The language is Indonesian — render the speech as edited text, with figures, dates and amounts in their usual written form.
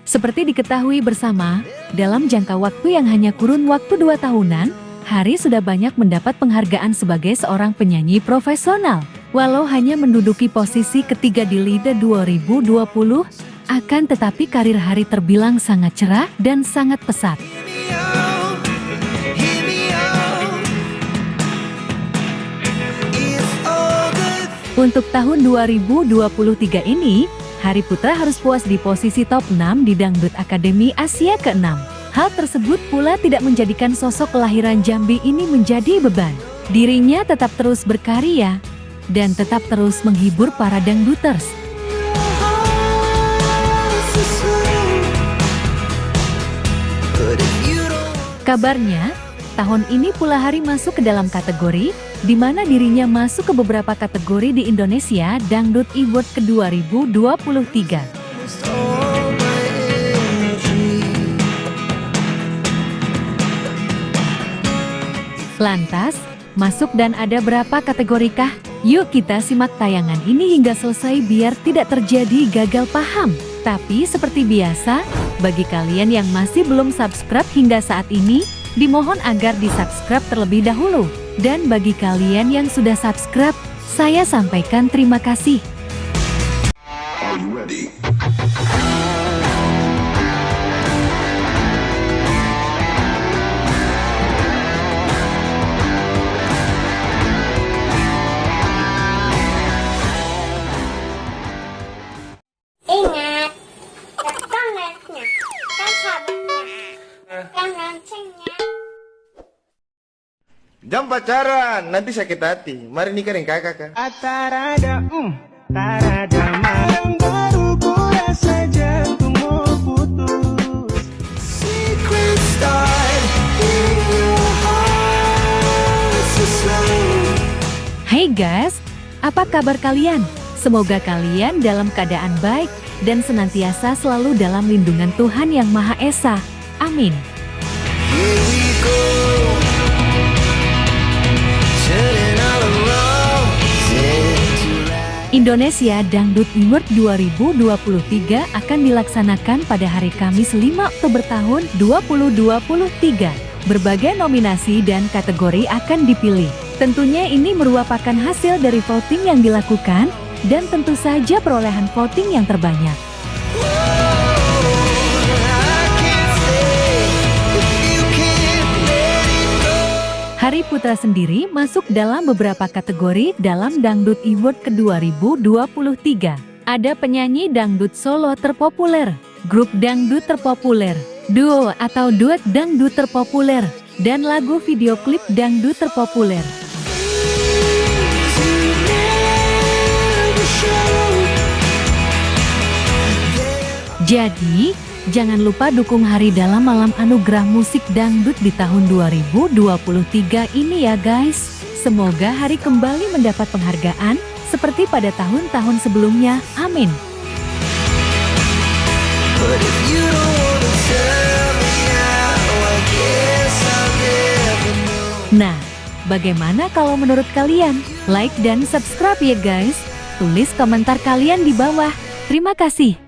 Seperti diketahui bersama, dalam jangka waktu yang hanya kurun waktu 2 tahunan, Hari sudah banyak mendapat penghargaan sebagai seorang penyanyi profesional. Walau hanya menduduki posisi ketiga di LIDA 2020, akan tetapi karir Hari terbilang sangat cerah dan sangat pesat. Untuk tahun 2023 ini, Hari Putra harus puas di posisi top 6 di Dangdut Akademi Asia ke-6. Hal tersebut pula tidak menjadikan sosok kelahiran Jambi ini menjadi beban. Dirinya tetap terus berkarya dan tetap terus menghibur para dangduters. Kabarnya, tahun ini pula Hari masuk ke dalam kategori di mana dirinya masuk ke beberapa kategori di Indonesia Dangdut Award ke 2023. Lantas, masuk dan ada berapa kategorikah? Yuk kita simak tayangan ini hingga selesai biar tidak terjadi gagal paham. Tapi seperti biasa, bagi kalian yang masih belum subscribe hingga saat ini, dimohon agar di-subscribe terlebih dahulu. Dan bagi kalian yang sudah subscribe, saya sampaikan terima kasih. Are you ready? Ingat, tekan like-nya, dan sahabatnya, dan loncengnya. Jangan pacaran, nanti sakit hati. Mari nikah dengan kakak. Tarada, tarada malam baru ku rasa jantungmu putus. Secret start in your heart so slow. Hai guys, apa kabar kalian? Semoga kalian dalam keadaan baik dan senantiasa selalu dalam lindungan Tuhan Yang Maha Esa. Amin. Here we go. Indonesia Dangdut Award 2023 akan dilaksanakan pada hari Kamis 5 Oktober tahun 2023. Berbagai nominasi dan kategori akan dipilih. Tentunya ini merupakan hasil dari voting yang dilakukan dan tentu saja perolehan voting yang terbanyak. Hari Putra sendiri masuk dalam beberapa kategori dalam Dangdut Award ke 2023. Ada penyanyi dangdut solo terpopuler, grup dangdut terpopuler, duo atau duet dangdut terpopuler, dan lagu video klip dangdut terpopuler. Jadi, jangan lupa dukung Hari dalam Malam Anugerah Musik Dangdut di tahun 2023 ini ya guys. Semoga Hari kembali mendapat penghargaan seperti pada tahun-tahun sebelumnya. Amin. Nah, bagaimana kalau menurut kalian? Like dan subscribe ya guys. Tulis komentar kalian di bawah. Terima kasih.